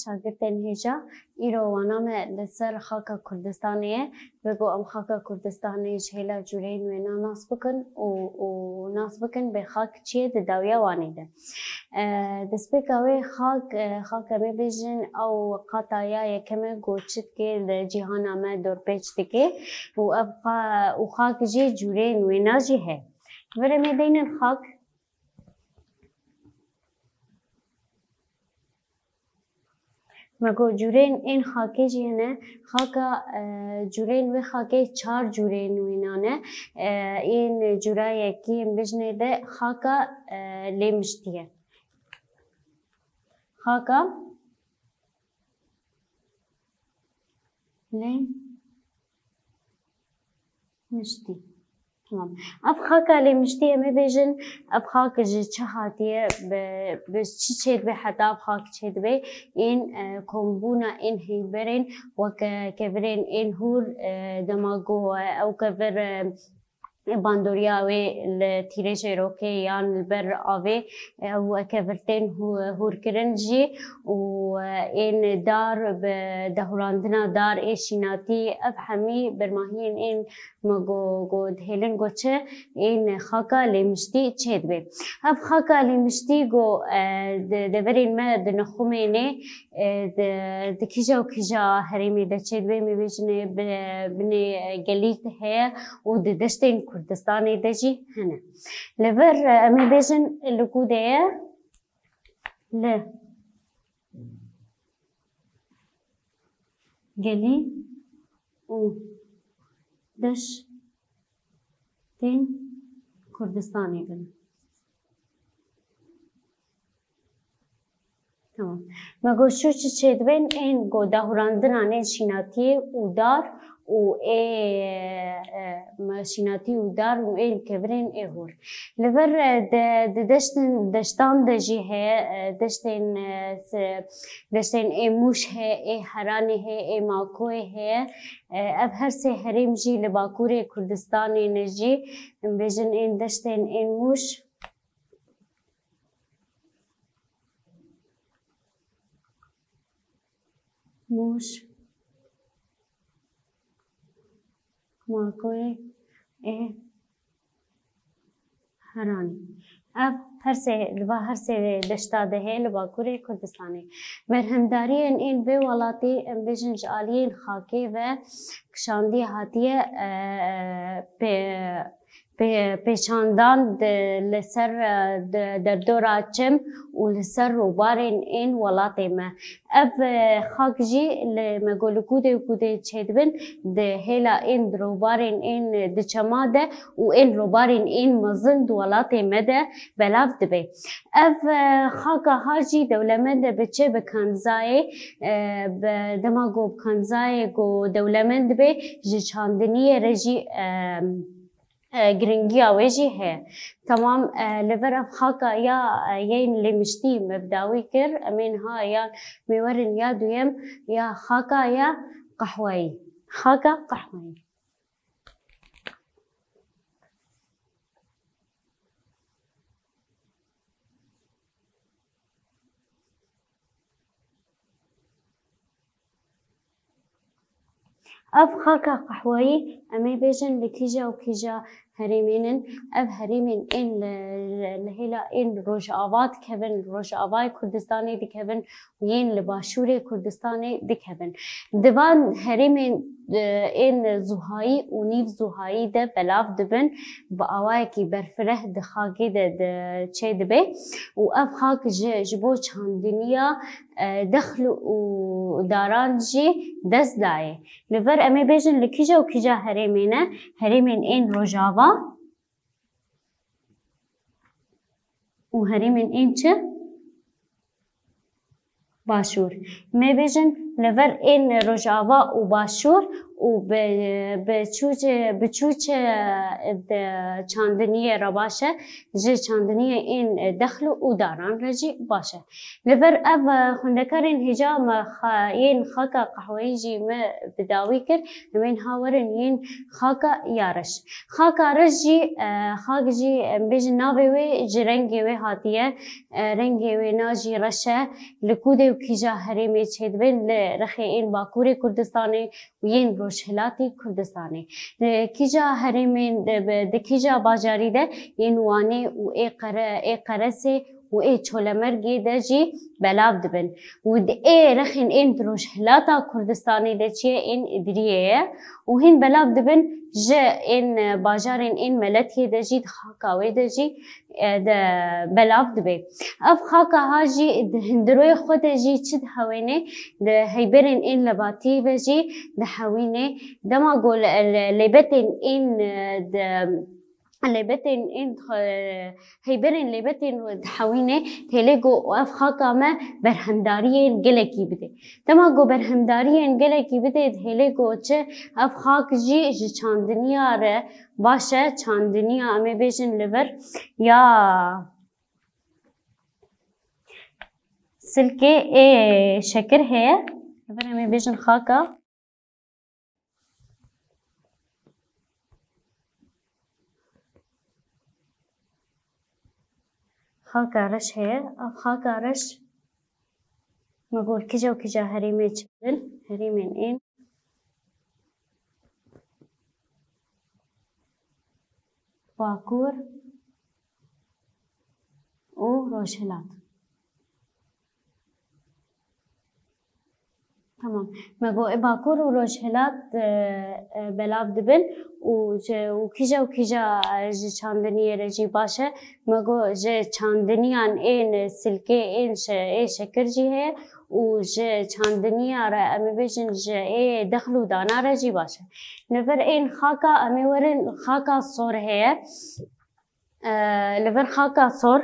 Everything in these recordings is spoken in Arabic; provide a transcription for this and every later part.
شاگردن هجا ایرو وانامه لسر خاکا کردستانیه بگو ام خاکا کردستانی جهلا جورین وینا ناس بکن و ناس بکن به خاک چیه داویا وانیده دست بکاوی خاک می بیجن او قطایا یکمه گوچت که جهان ما دور پیچ دکه و خاک جی جورین وینا جی ہے وره می دینن خاک مگو جورین این خاکی جیه خاکا جورین و خاکی 4 جورین وینانه این جورای کی بجنه ده خاکا لیمشتیه خاکا لیمشتی تمام اب خاکا لیمشتی امی بیجن اب خاک جی چه هاتیه به چی چید به حتی اب خاک چید به این کمبونا این هیبرین و کبرین این هور دماغو او کبر باندوریا و لتیرش روکی یان بر آوی و کبرتین هور کرنجی و این دار به دهوراندنا دار ایشیناتی اب همی برماهین این مگو دهلن گوچه این خاکا لیمشتی چید بی اب خاکا لیمشتی گو دورین ما دنخومینه دکیجا و کیجا هریمی ده چید بی میبیجنه بنی گلیت ہے و دشتین کردستانی دجی هنه لور میبیجن لکوده ل گلی و دش تین کردستانی دن تمام مگو شو چید بین این گو دهوراندن آنه شیناتی و دار و شیناتی و دار و این کبرین ایهور لور دشتان دجی ہے دشتین ای موش ہے ای حرانی ہے ای ماکوی ہے اب هر سه حریم جی لباکور کردستانی نجی بیجن این دشتین این موش ماکوی ای حرانی اب هر سه دشتا ده لباکور کردستانی برهمداری این به ولاتی بیجن جالیین خاکی و کشاندی هاتیه پیچاندان لسر در دور آچم و لسر روبارین این ولاتی ما اب خاک جی لمگولکوده چید بین ده هلا این روبارین این دچما ده و این روبارین این مزند ولاتی ما ده بلاف دبی اب خاکا هاجی دولمند بچه بکنزای دماغو بکنزای گو دولمند بی جی چاندنی رجی گرنگی آویجی ہے تمام لور اب خاکا یا این لیمشتی مبداوی کر امین ها یا میورن یا دویم یا خاکا یا قهوه‌ای خاکا قهوه‌ای اب خاکا قهوه‌ای امی بیجن لکیجا و کیجا هریمینن اب هریمین این لهلا این روش آوات کبن روش آوای کردستانی دیکبن و این لباشور کردستانی دیکبن دوان هریمین این زوهایی و نیف زوهایی ده بلاف دبن با آوای کی برفره دخاکی ده چه دبه و اب خاک جبو چاندنیا دخل و داران جی دست دایه لور امی بیجن لکیجا و کیجا هریمینه هریمین این روجاوا و هریمین این چه باشور می بیجن لور این روجاوا و باشور و بچوچ چاندنیه را باشه جه چاندنیه این دخل و داران رجی باشه لبر اف خندکارین هجام این خاکا قهوهی جی ما بداوی کرد من هاورن این خاکا یارش خاکا رش جی خاک جی بیج ناوی وی جرنگی وی هاتیه رنگی وی ناجی رشه لکوده و کجا هریمی چید بین لرخی این باکوری کردستانی و این روشهلاتی کردستانی کجا هریمین ده کجا باجاری ده این وانه و ای قرسه و ای چولمرگی ده جی بلاو دبن و ده ای رخین این روشهلاتا کردستانی ده چیه این ادریه و هین بلاو دبن جه این باجارین این ملتی ده جی خاکاوی ده جی ده بلاو دبی اف خاکا ها جی ده هندروی خود جی چید هاوینه ده هیبرین این لباتی و جی ده هاوینه دما گول لبتین این ده لبتين إن هيبرن لبتين وتحوينه تلقوا أفخاكا ما برهمداريين جلكي بده تماقو برهمداريين جلكي بده تلقوا تش أفخاك جي چاندنيا ره باشه چاندنيا أمي بيجن لبر يا سلكي إيه شكر هي لبر أمي بيجن خاكا خاكا رش هي أف خاكا رش مقول كجا وكجا هريمي تشبن هريمين إن باكور و روشهلات تمام مقول باكور و روشهلات بلاف دبن و کجا جه چاندنیه رجی باشه مگو جه چاندنیان این سلکه این شکر جی ہے و جه چاندنیه را امی بیشن جه دخل و دانا رجی باشه نفر این خاکا امی ورن خاکا صور ہے لفر خاکا صور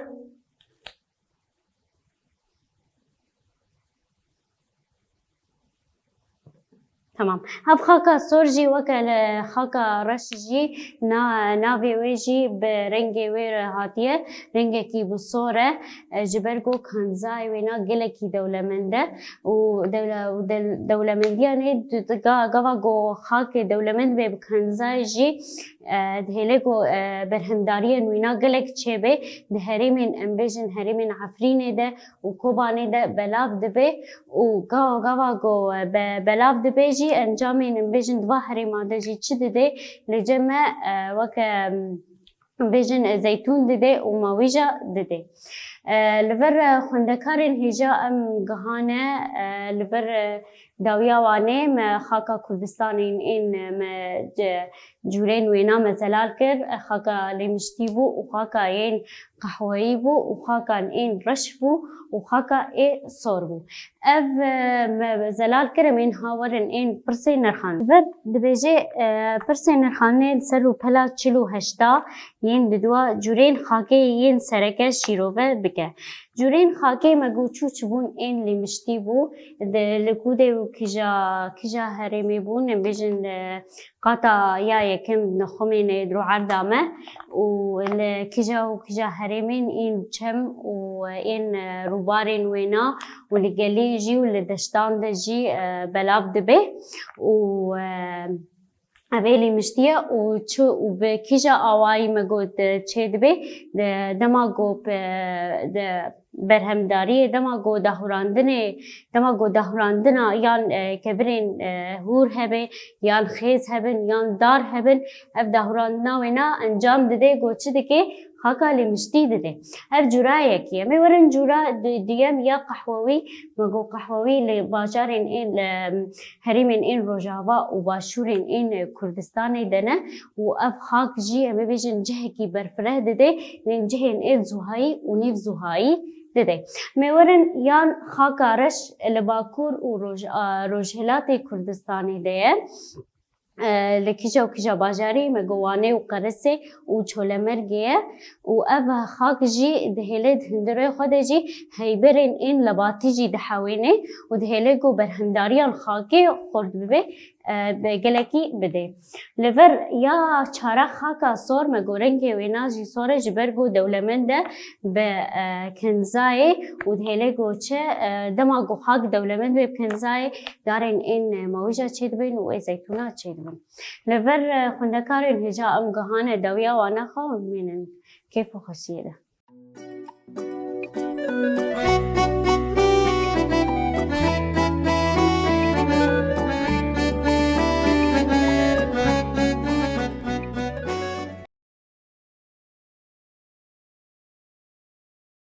تمام هف خاكا سورجي وكل خاكا رشجي نافي ويجي برنجي وير هاتيه رنجي كي بصورة جبرجو كنزاي وينا جلكي دولة منده ودولة مندية نيد قوا جو خاك دولة مند بكنزاي جي دهلكو برهمداريا وينا جلك تشبه دهريمين امبيجن هريمين عفرين ده وكوباني ده بلاف دبي وقوا جو بلاف دبي جي انجامين بيجن دواهري ماده جي چه دده لجمع وك بيجن زيتون دده وماويجا دده لبر خندکارین هجا ام گهانه لبر داویا وانه ما خاکا کردستانین این ما جورین وینا مزلال کر خاکا لیمشتی بو و خاکا این قهوه‌ای بو و خاکا این رش بو و خاکا ای صور بو اف ما زلال کر من هاورن این پرسی نرخان لبر دبیجه پرسی نرخانه سر و پلا 48 ین ددوا جورین خاکی ین سرکه شیروه بکه جورین خاکی مگو چوچ بون این لیمشتی بو لکوده و کجا هرمی بون بیجن قطع یا یکم نخمین درو عردامه و کجا هرمین این چم و این روبارین وینا و لگلی جی و لدشتان ده جی بلاف دبه و اولی مشتیه و به کجا آوائی مگود چه دبه دما گو برهمداری دما گو دهوراندنه یان کبرین هور هبه یان خیز هبن یان دار هبن اف دهوراندنه وینا انجام دده گو چه دکه خاکا لیمشتی دده هر جورایه کیه می ورن جورا دیم یا قهوه‌ای مگو قهوه‌ای لباجارین این هریمین این روجاوا و باشورین این کردستانی دنه و اف خاک جی می بیشن جه کی برفره دده این جه این زوهایی و نیف زوهایی دده میورن یان خاکارش لباکور و روجهلات کردستانی ده لکیجا و کیجا باجاری مگوانه و قرصه و چولمرگیه و اب خاک جی دهلد هندروی خود جی هیبرین این لباتی جی دحوینه و دهلگو برهمداریان خاکی خورد ببه بقلكي بدي لفر يا شارع خاكا صور مجورنكي ويناجي صور جبرجو دولمنده بكنزاي ودهلكو چه دماغو خاك دولمند بكنزاي دارين إن موجة تشدبين وزيتونات تشدبين لفر خندكارين هجاء أم جهانة دويا وانا خاون من كيف خسيرة